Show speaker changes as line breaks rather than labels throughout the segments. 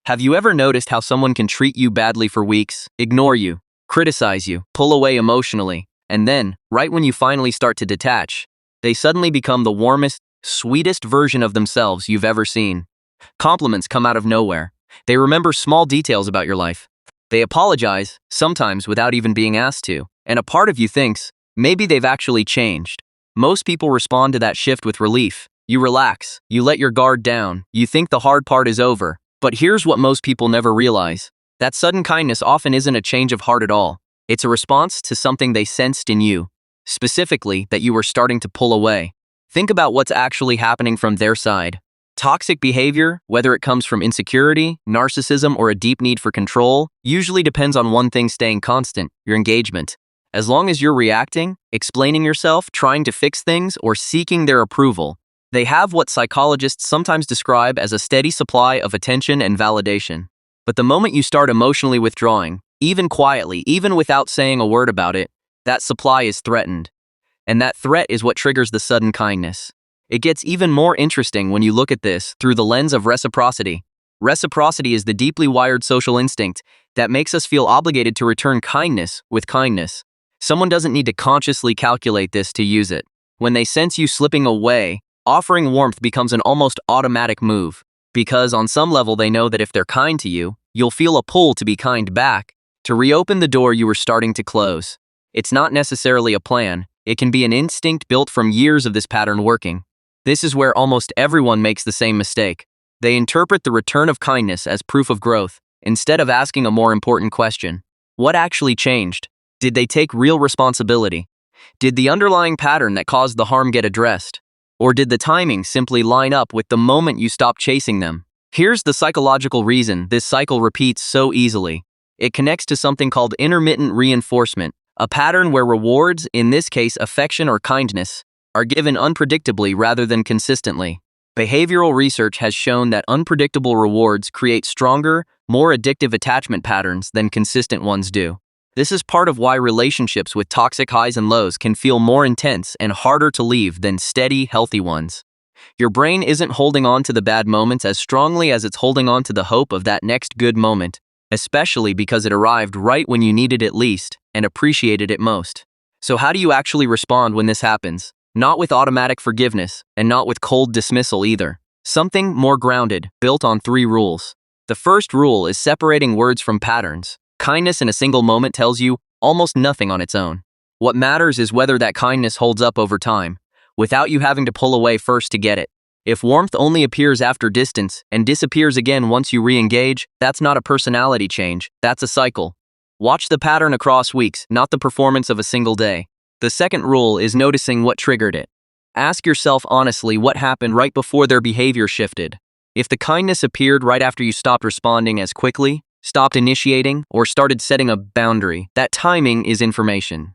Have you ever noticed how someone can treat you badly for weeks, ignore you, criticize you, pull away emotionally, and then, right when you finally start to detach, they suddenly become the warmest, sweetest version of themselves you've ever seen? Compliments come out of nowhere. They remember small details about your life. They apologize, sometimes without even being asked to, and a part of you thinks, maybe they've actually changed. Most people respond to that shift with relief. You relax, you let your guard down, you think the hard part is over. But here's what most people never realize. That sudden kindness often isn't a change of heart at all. It's a response to something they sensed in you, specifically that you were starting to pull away. Think about what's actually happening from their side. Toxic behavior, whether it comes from insecurity, narcissism, or a deep need for control, usually depends on one thing staying constant: your engagement. As long as you're reacting, explaining yourself, trying to fix things, or seeking their approval, they have what psychologists sometimes describe as a steady supply of attention and validation. But the moment you start emotionally withdrawing, even quietly, even without saying a word about it, that supply is threatened. And that threat is what triggers the sudden kindness. It gets even more interesting when you look at this through the lens of reciprocity. Reciprocity is the deeply wired social instinct that makes us feel obligated to return kindness with kindness. Someone doesn't need to consciously calculate this to use it. When they sense you slipping away, offering warmth becomes an almost automatic move, because on some level they know that if they're kind to you, you'll feel a pull to be kind back, to reopen the door you were starting to close. It's not necessarily a plan, it can be an instinct built from years of this pattern working. This is where almost everyone makes the same mistake. They interpret the return of kindness as proof of growth, instead of asking a more important question. What actually changed? Did they take real responsibility? Did the underlying pattern that caused the harm get addressed? Or did the timing simply line up with the moment you stopped chasing them? Here's the psychological reason this cycle repeats so easily. It connects to something called intermittent reinforcement, a pattern where rewards, in this case affection or kindness, are given unpredictably rather than consistently. Behavioral research has shown that unpredictable rewards create stronger, more addictive attachment patterns than consistent ones do. This is part of why relationships with toxic highs and lows can feel more intense and harder to leave than steady, healthy ones. Your brain isn't holding on to the bad moments as strongly as it's holding on to the hope of that next good moment, especially because it arrived right when you needed it least and appreciated it most. So how do you actually respond when this happens? Not with automatic forgiveness, and not with cold dismissal either. Something more grounded, built on 3 rules. The first rule is separating words from patterns. Kindness in a single moment tells you almost nothing on its own. What matters is whether that kindness holds up over time, without you having to pull away first to get it. If warmth only appears after distance and disappears again once you re-engage, that's not a personality change, that's a cycle. Watch the pattern across weeks, not the performance of a single day. The second rule is noticing what triggered it. Ask yourself honestly what happened right before their behavior shifted. If the kindness appeared right after you stopped responding as quickly, stopped initiating, or started setting a boundary, that timing is information.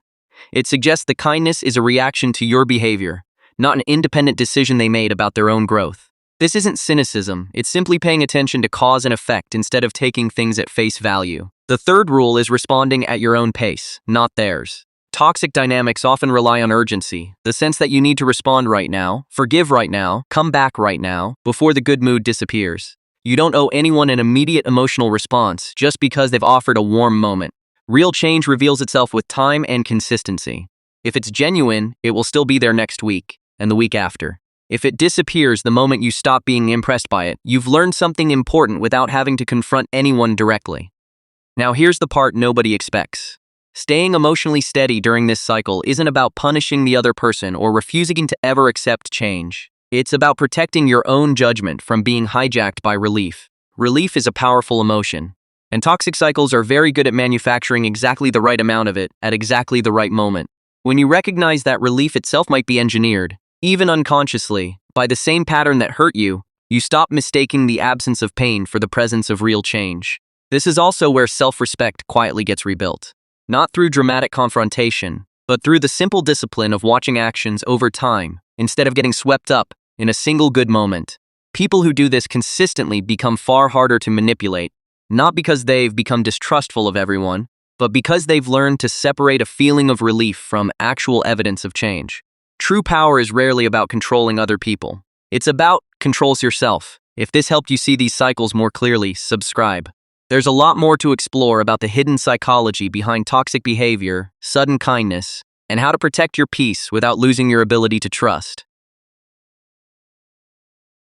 It suggests the kindness is a reaction to your behavior, not an independent decision they made about their own growth. This isn't cynicism, it's simply paying attention to cause and effect instead of taking things at face value. The third rule is responding at your own pace, not theirs. Toxic dynamics often rely on urgency, the sense that you need to respond right now, forgive right now, come back right now, before the good mood disappears. You don't owe anyone an immediate emotional response just because they've offered a warm moment. Real change reveals itself with time and consistency. If it's genuine, it will still be there next week, and the week after. If it disappears the moment you stop being impressed by it, you've learned something important without having to confront anyone directly. Now here's the part nobody expects. Staying emotionally steady during this cycle isn't about punishing the other person or refusing to ever accept change. It's about protecting your own judgment from being hijacked by relief. Relief is a powerful emotion, and toxic cycles are very good at manufacturing exactly the right amount of it at exactly the right moment. When you recognize that relief itself might be engineered, even unconsciously, by the same pattern that hurt you, you stop mistaking the absence of pain for the presence of real change. This is also where self-respect quietly gets rebuilt. Not through dramatic confrontation, but through the simple discipline of watching actions over time, instead of getting swept up in a single good moment. People who do this consistently become far harder to manipulate, not because they've become distrustful of everyone, but because they've learned to separate a feeling of relief from actual evidence of change. True power is rarely about controlling other people. It's about controls yourself. If this helped you see these cycles more clearly, subscribe. There's a lot more to explore about the hidden psychology behind toxic behavior, sudden kindness, and how to protect your peace without losing your ability to trust.